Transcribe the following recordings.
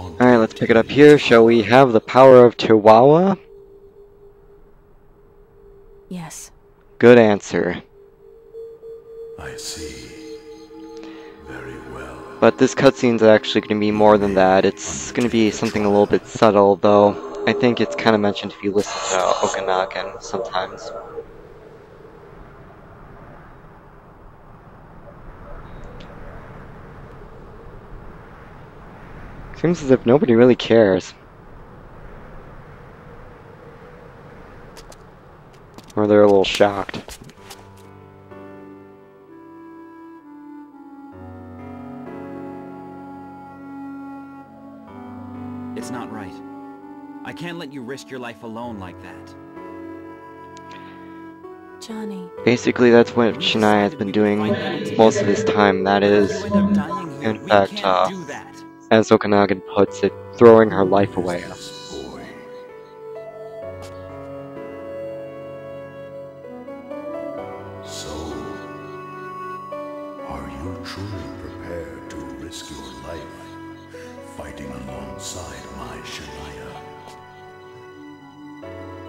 Alright, let's pick it up here. Shall we have the power of Tirawa? Yes. Good answer. I see. Very well. But this cutscene's actually going to be more than that. It's going to be something a little bit subtle, though. I think it's kind of mentioned if you listen to Okanagan sometimes. Seems as if nobody really cares. Or they're a little shocked. It's not right. I can't let you risk your life alone like that. Johnny. Basically, that's what Shania has been doing most of his time. That is, in fact, as Okanagan puts it, throwing her life away. Boy. So, are you truly prepared to risk your life fighting alongside my Shania?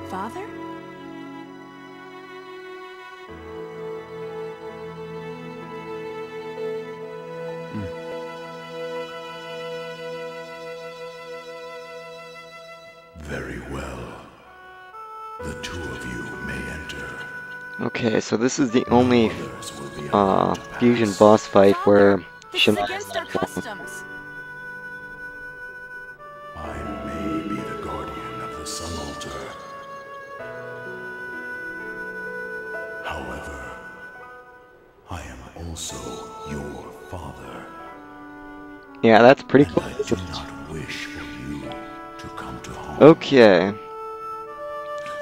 Father? Very well. The two of you may enter. Okay, so this is the only Others will be allowed to fusion pass. boss fight where This is Shania against our customs. I may be the guardian of the Sun Altar. However, I am also your father. Yeah, that's pretty And I close. do not wish for you to come to harm. Okay.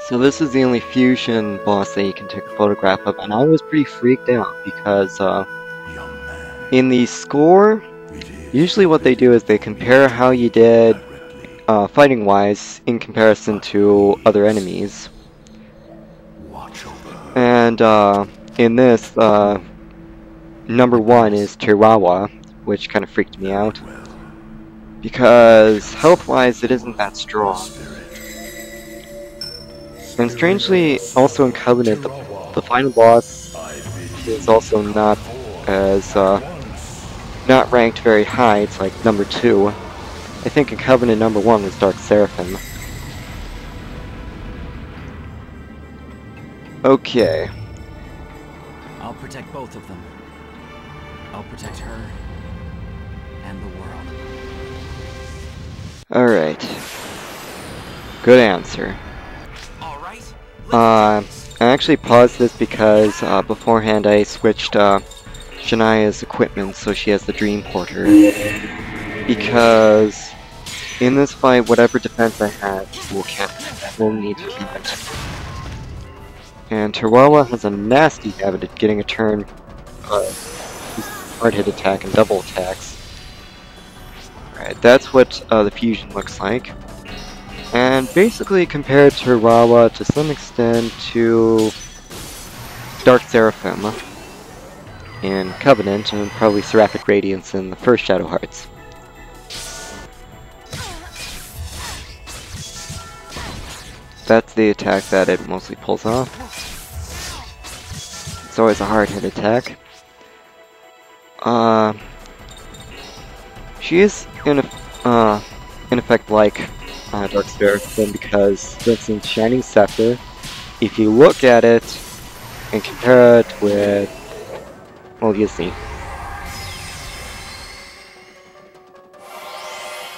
So this is the only fusion boss that you can take a photograph of, and I was pretty freaked out because Young man, in the score, it is usually what they do is they compare how you did directly. fighting-wise in comparison to other enemies. Watch over her. And in this, number one is Tirawa, which kind of freaked me out Well, because health-wise it isn't that strong. spirit. And strangely, also in Covenant, the final boss is also not as not ranked very high. It's like number 2. I think in Covenant number 1 was Dark Seraphim. Okay. I'll protect both of them. I'll protect her and the world. Alright. Good answer. All right. I actually paused this because beforehand I switched Shania's equipment so she has the Dream Porter. Because in this fight, whatever defense I have will count. I will need to keep it. And Tirawa has a nasty habit of getting a turn hard hit attack and double attacks. Alright, that's what the fusion looks like. And basically compared Tirawa to some extent to Dark Seraphim in Covenant, and probably Seraphic Radiance in the first Shadow Hearts. That's the attack that it mostly pulls off. It's always a hard hit attack. She is in effect like Dark Seraphim because, for instance, Shining Scepter, if you look at it and compare it with, well, you see.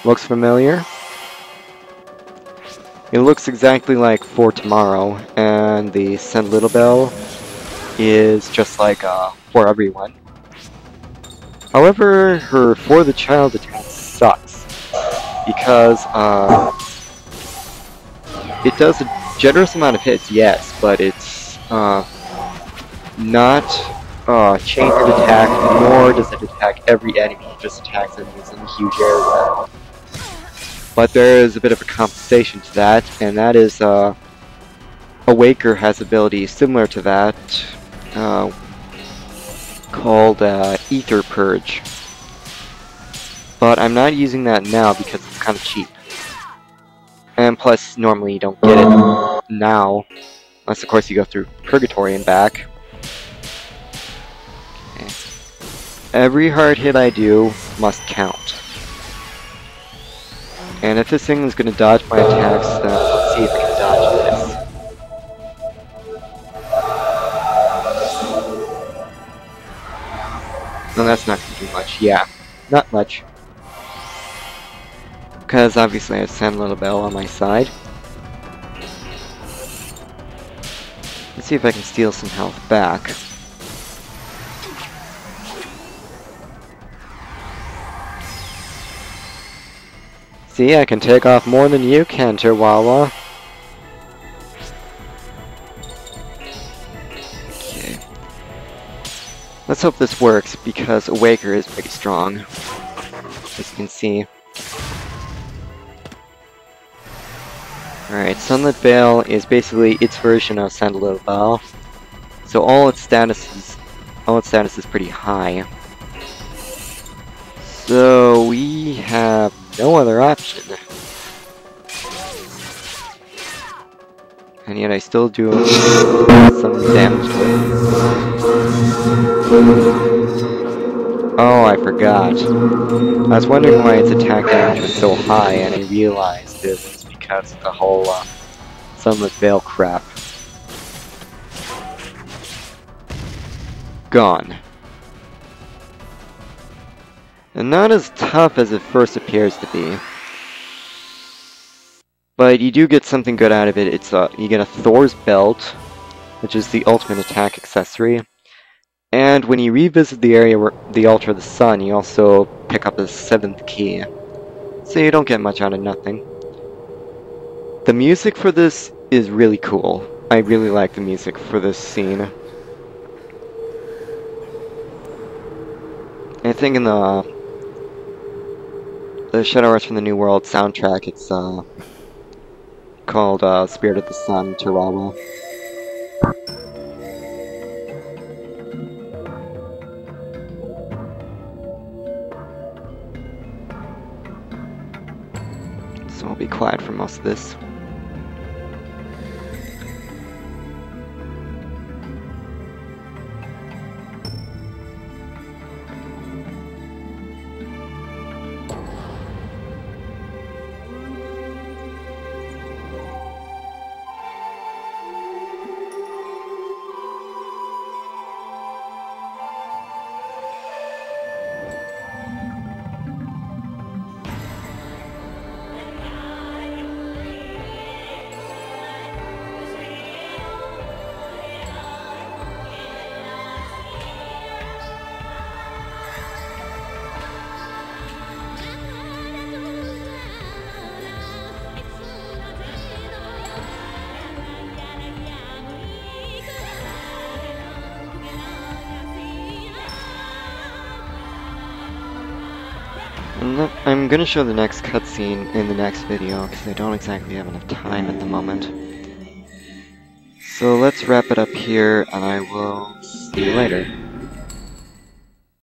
Looks familiar? It looks exactly like For Tomorrow, and the Send Little Bell is just like For Everyone. However, her For the Child attack sucks, because it does a generous amount of hits, yes, but it's not chain hit attack, nor does it attack every enemy. It just attacks enemies in a huge area. But there is a bit of a compensation to that, and that is Awaker has abilities similar to that, called Ether Purge. but I'm not using that now because it's kind of cheap. And plus, normally you don't get it now, unless of course you go through Purgatory and back. Okay. Every hard hit I do must count. And if this thing is going to dodge my attacks, then let's see if it can dodge this. No, that's not going to do much. Yeah, not much. Because obviously I have Sand Little Bell on my side. Let's see if I can steal some health back. See, I can take off more than you can, Tirawa. Okay. Let's hope this works, because Awaker is pretty strong, as you can see. Alright, Sunlit Veil is basically its version of Sand Little Bell. So all its status is pretty high. So we have no other option. And yet I still do some damage to it. Oh, I forgot. I was wondering why its attack damage was so high, and I realized it was because of the whole Sunlit Veil crap. Gone. And not as tough as it first appears to be. But you do get something good out of it. It's you get a Thor's Belt, which is the ultimate attack accessory. And when you revisit the area where the Altar of the Sun, you also pick up a 7th key. So you don't get much out of nothing. The music for this is really cool. I really like the music for this scene. I think in the Shadow Rush from the New World soundtrack, it's called Spirit of the Sun, Tirawa. So I'll be quiet for most of this. I'm gonna show the next cutscene in the next video, because I don't exactly have enough time at the moment. So let's wrap it up here, and I will see you later.